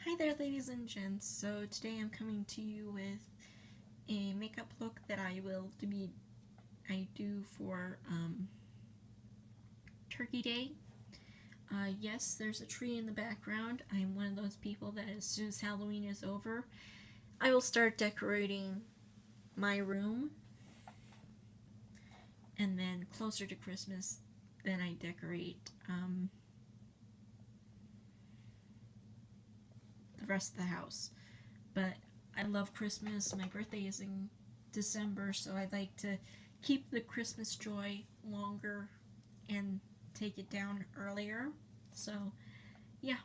Hi there, ladies and gents. So today I'm coming to you with a makeup look that I do for Turkey Day. Yes, there's a tree in the background. I'm one of those people that as soon as Halloween is over, I will start decorating my room, and then closer to Christmas, then I decorate the rest of the house. But I love Christmas. My birthday is in December, so I like to keep the Christmas joy longer and take it down earlier. So yeah,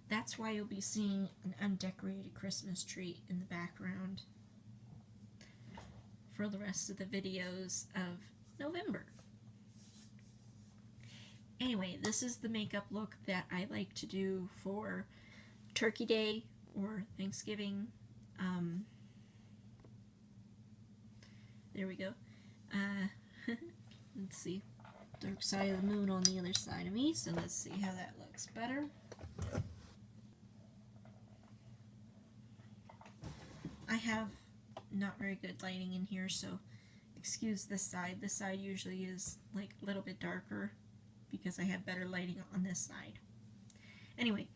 that's why you'll be seeing an undecorated Christmas tree in the background for the rest of the videos of November. Anyway, this is the makeup look that I like to do for Turkey Day or Thanksgiving. There we go. Let's see. Dark side of the moon on the other side of me, so let's see how that looks better. I have not very good lighting in here, so excuse this side. This side usually is like a little bit darker because I have better lighting on this side. Anyway,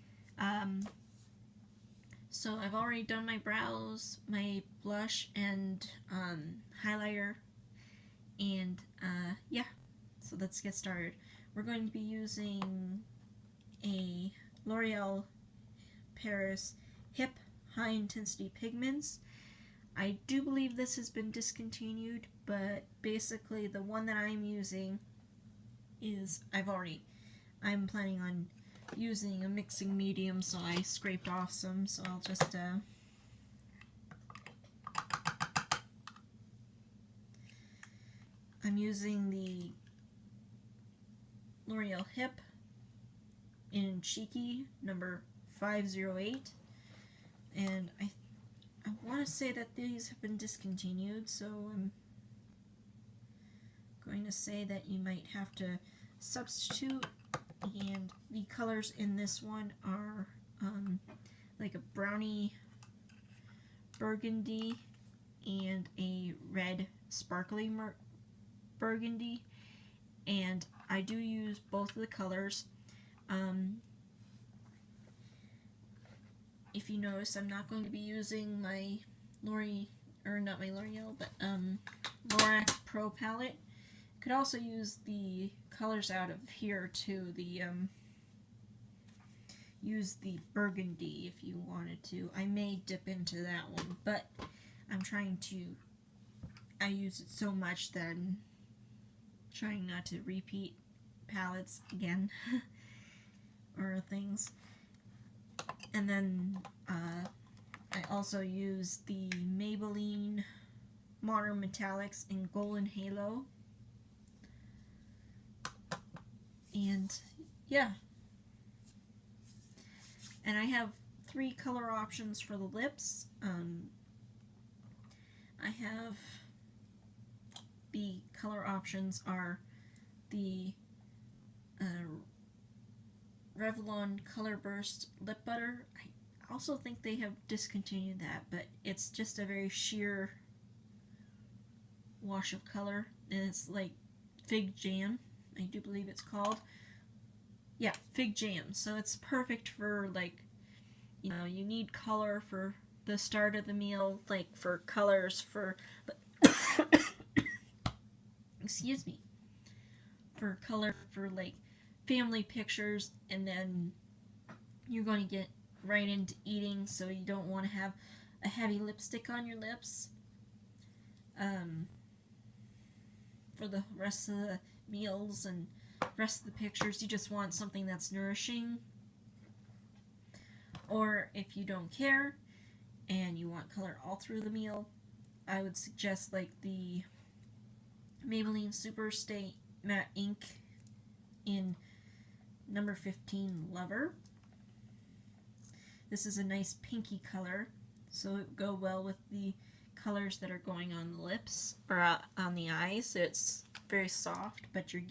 so I've already done my brows, my blush, and highlighter, and yeah, so let's get started. We're going to be using a L'Oreal Paris Hip High Intensity Pigments. I do believe this has been discontinued, but basically the one that I'm using is, I'm planning on using a mixing medium, so I scraped off some, so I'll just I'm using the L'Oreal Hip in Cheeky number 508, and I want to say that these have been discontinued, so I'm going to say that you might have to substitute. And the colors in this one are like a brownie burgundy and a red sparkly burgundy, and I do use both of the colors. If you notice, I'm not going to be using my Lorac Pro palette. Could also use the colors out of here too. Use the burgundy if you wanted to. I may dip into that one, but I use it so much that I'm trying not to repeat palettes again or things. And then I also use the Maybelline Modern Metallics in Golden Halo. And yeah, and I have 3 color options for the lips. I have the color options are the Revlon Colorburst Lip Butter. I also think they have discontinued that, but it's just a very sheer wash of color, and it's like Fig Jam, I do believe it's called. Yeah, Fig Jam. So it's perfect for, like, you know, you need color for the start of the meal, like for colors for excuse me, for color for like family pictures, and then you're going to get right into eating, so you don't want to have a heavy lipstick on your lips for the rest of the meals and rest of the pictures. You just want something that's nourishing. Or if you don't care and you want color all through the meal, I would suggest like the Maybelline Superstay Matte Ink in number 15 Lover. This is a nice pinky color, so it would go well with the colors that are going on the lips or on the eyes. It's very soft, but you're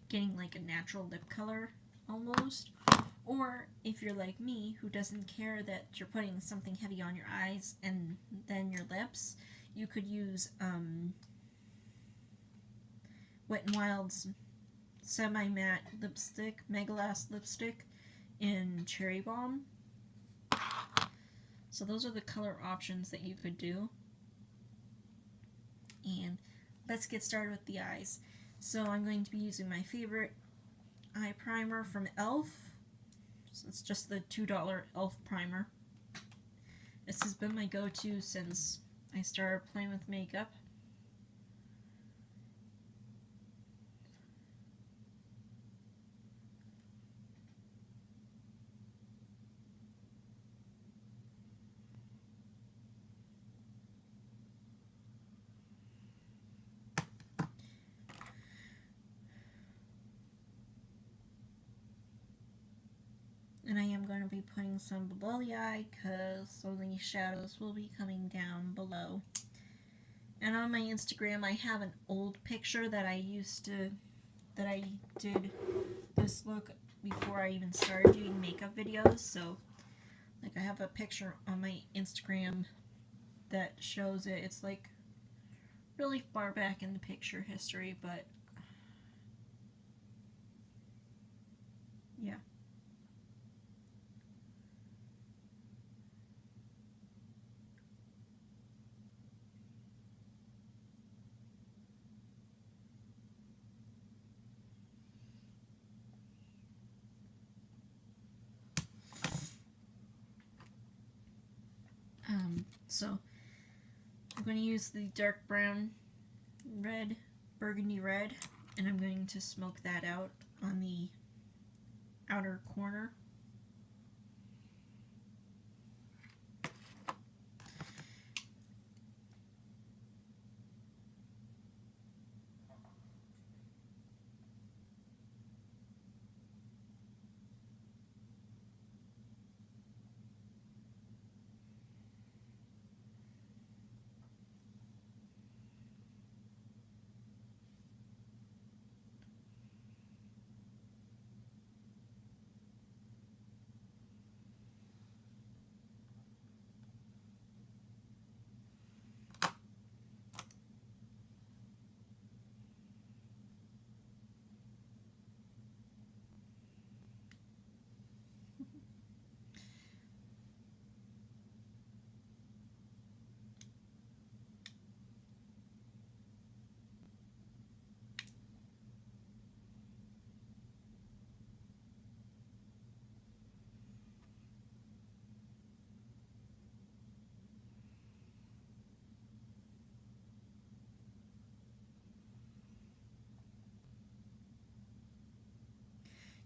getting like a natural lip color almost. Or if you're like me, who doesn't care that you're putting something heavy on your eyes and then your lips, you could use Wet n Wild's semi-matte lipstick, Megalast lipstick in Cherry Bomb. So those are the color options that you could do. And let's get started with the eyes. So I'm going to be using my favorite eye primer from e.l.f. So it's just the $2 e.l.f. primer. This has been my go-to since I started playing with makeup. And I am going to be putting some below the eye because some of these shadows will be coming down below. And on my Instagram I have an old picture that I did this look before I even started doing makeup videos. So like I have a picture on my Instagram that shows it. It's like really far back in the picture history, but yeah. So I'm going to use the dark brown red, burgundy red, and I'm going to smoke that out on the outer corner.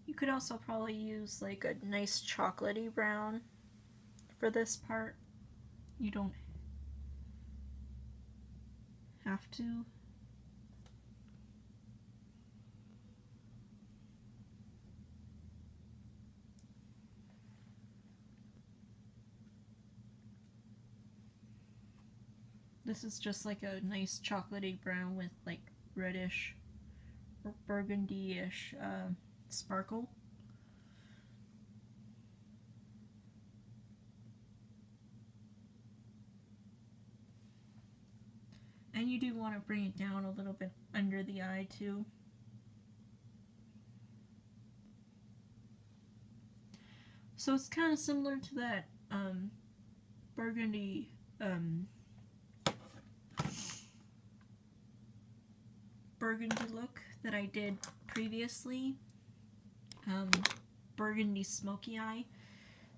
You could also probably use like a nice chocolatey brown for this part. You don't have to. This is just like a nice chocolatey brown with like reddish or burgundy-ish sparkle. And you do want to bring it down a little bit under the eye too. So it's kind of similar to that burgundy look that I did previously, burgundy smoky eye.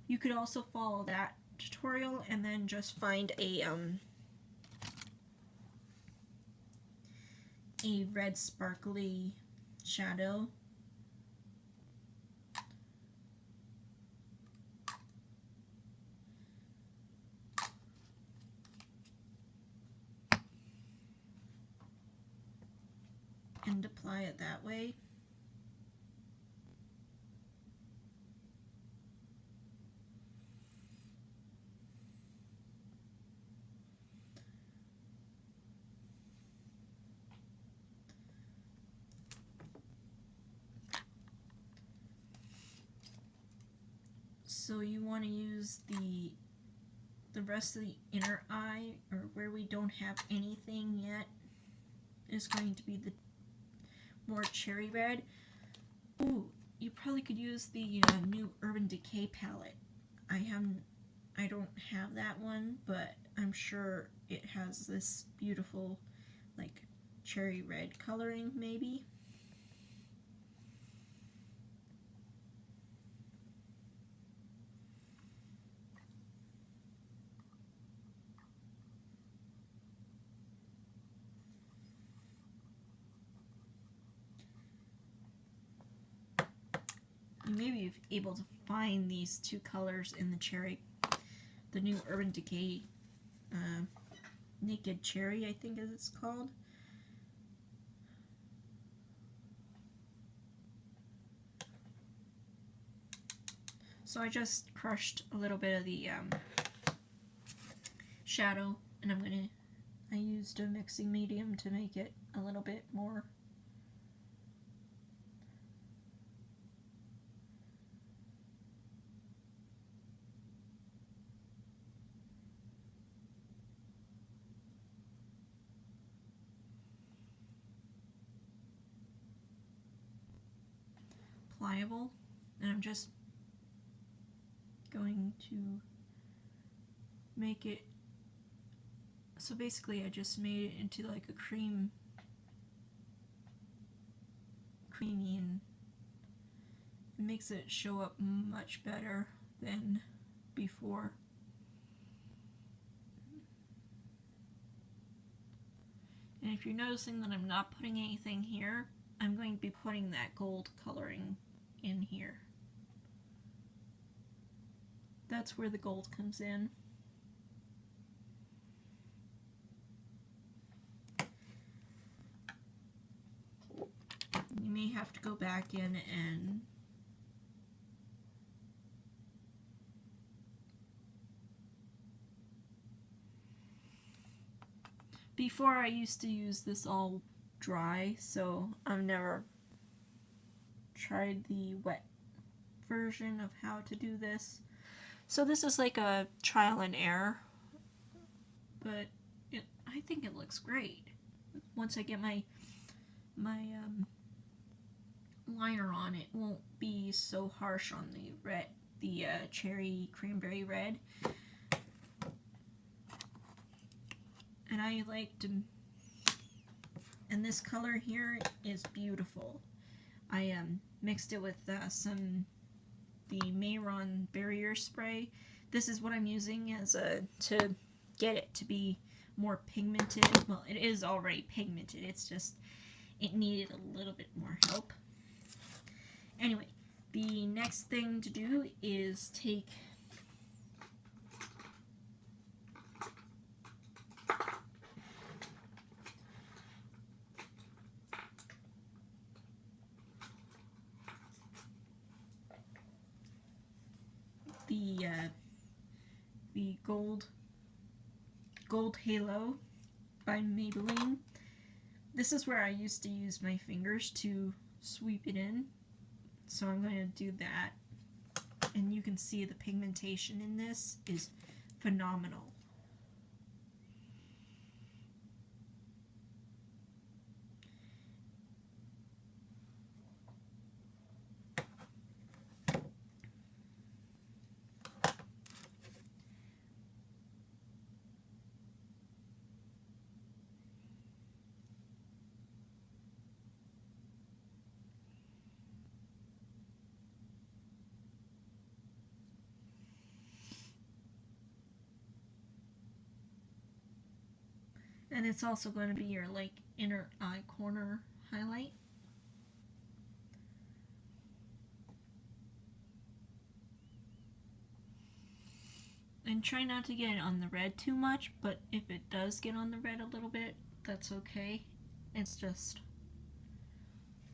You could also follow that tutorial and then just find a red sparkly shadow. And apply it that way. So you want to use the rest of the inner eye, or where we don't have anything yet, is going to be the more cherry red. Ooh, you probably could use the new Urban Decay palette. I don't have that one, but I'm sure it has this beautiful, like, cherry red coloring, maybe. You may be able to find these two colors in the new Urban Decay Naked Cherry, I think as it's called. So I just crushed a little bit of the shadow, and I used a mixing medium to make it a little bit more pliable, and I'm just going to make it, so basically I just made it into like a creamy, and it makes it show up much better than before. And if you're noticing that I'm not putting anything here, I'm going to be putting that gold coloring in here. That's where the gold comes in. You may have to go back in and before I used to use this all dry, so I've never tried the wet version of how to do this. So this is like a trial and error, but I think it looks great. Once I get my liner on, it won't be so harsh on the red, the cherry cranberry red. And I like to, and this color here is beautiful. I mixed it with the Maybelline barrier spray. This is what I'm using as to get it to be more pigmented. Well, it is already pigmented. It's just it needed a little bit more help. Anyway, the next thing to do is take the Gold Halo by Maybelline. This is where I used to use my fingers to sweep it in, so I'm going to do that, and you can see the pigmentation in this is phenomenal. And it's also going to be your like inner eye corner highlight. And try not to get it on the red too much, but if it does get on the red a little bit, that's okay. It's just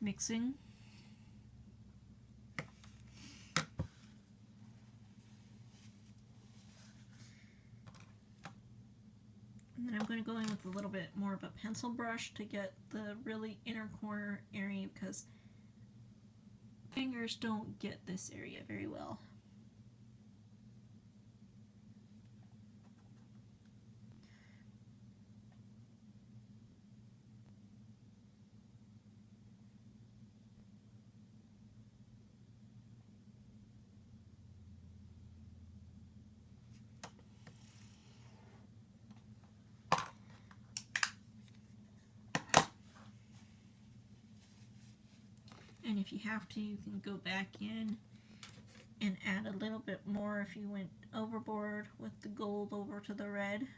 mixing. And then I'm going to go in with a little bit more of a pencil brush to get the really inner corner area, because fingers don't get this area very well. And if you have to, you can go back in and add a little bit more if you went overboard with the gold over to the red.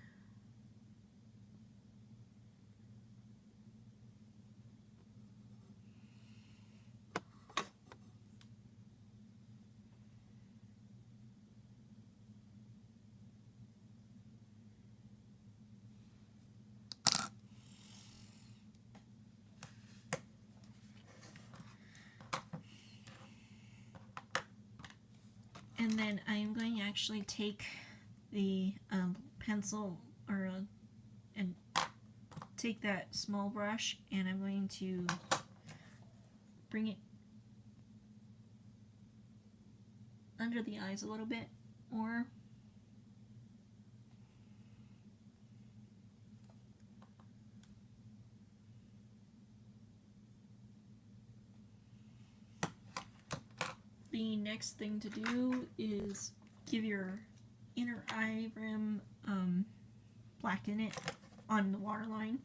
And then I am going to actually take the pencil and take that small brush, and I'm going to bring it under the eyes a little bit more. The next thing to do is give your inner eye rim blacken it on the waterline.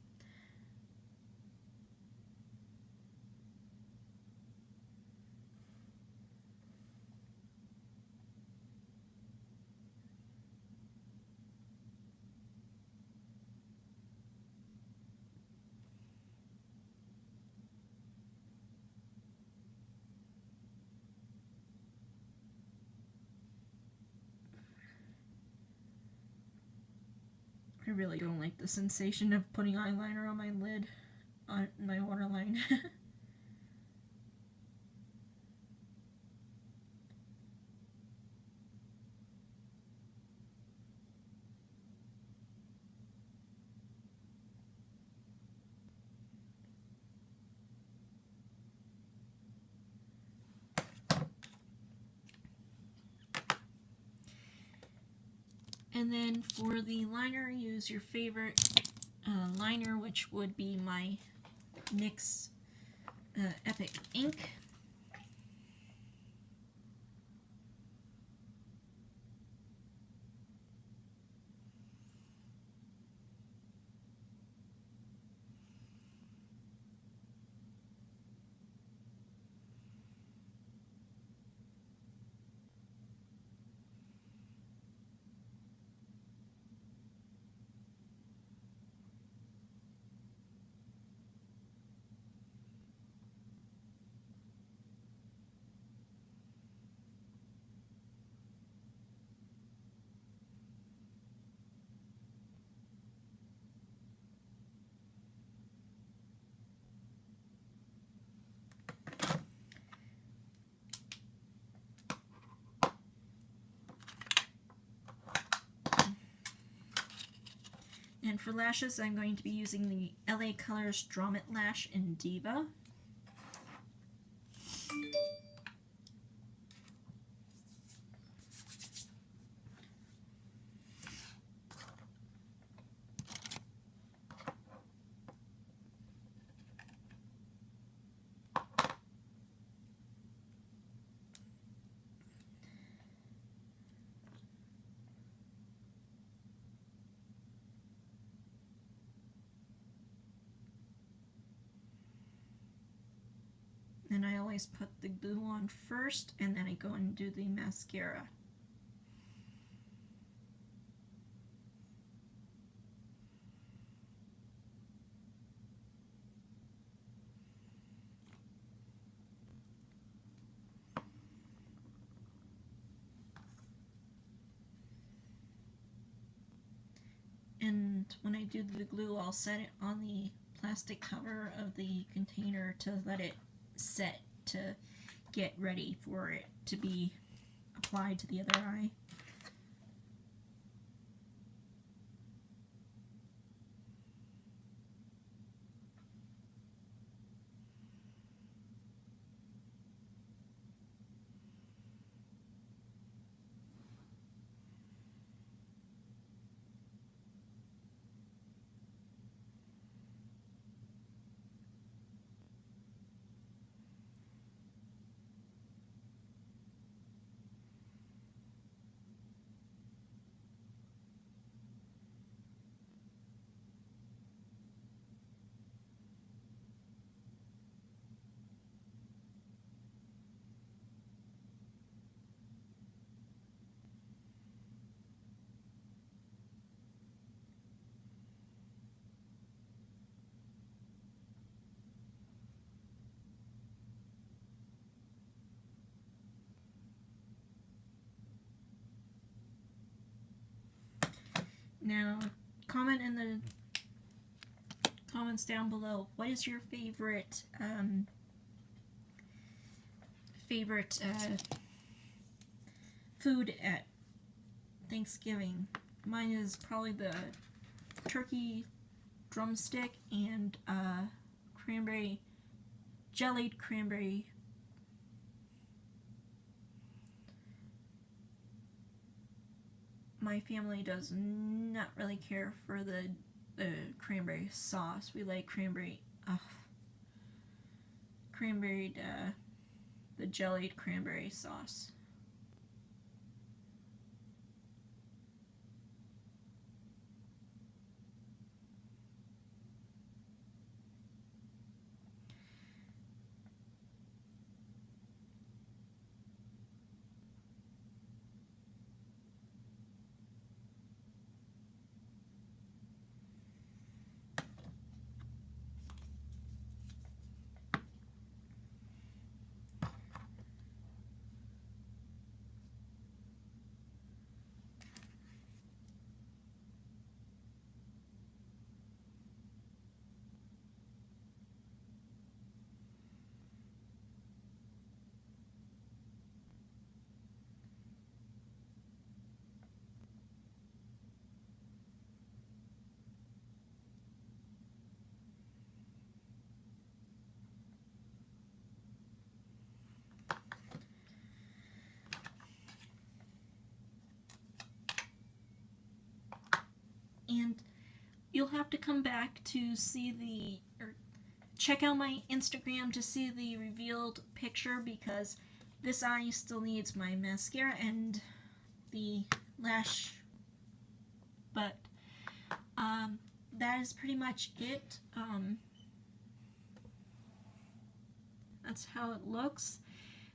I really don't like the sensation of putting eyeliner on my lid, on my waterline. And then for the liner, use your favorite liner, which would be my NYX Epic Ink. And for lashes, I'm going to be using the LA Colors Dramatilash in DIVA. And I always put the glue on first, and then I go and do the mascara. And when I do the glue, I'll set it on the plastic cover of the container to let it set to get ready for it to be applied to the other eye. Now, comment in the comments down below. What is your favorite food at Thanksgiving? Mine is probably the turkey drumstick and jellied cranberry. My family does not really care for the cranberry sauce. We like the jellied cranberry sauce. And you'll have to come back to see check out my Instagram to see the revealed picture, because this eye still needs my mascara and the lash. But that is pretty much it. That's how it looks.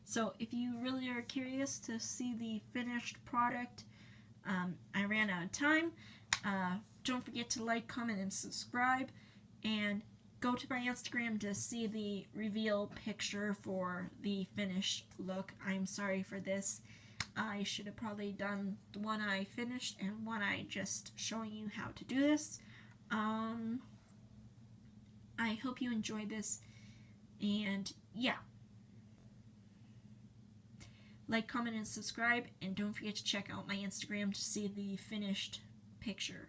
So if you really are curious to see the finished product, I ran out of time. Don't forget to like, comment, and subscribe, and go to my Instagram to see the reveal picture for the finished look. I'm sorry for this. I should have probably done the one I finished and one I just showing you how to do this. I hope you enjoyed this, and yeah. Like, comment, and subscribe, and don't forget to check out my Instagram to see the finished picture.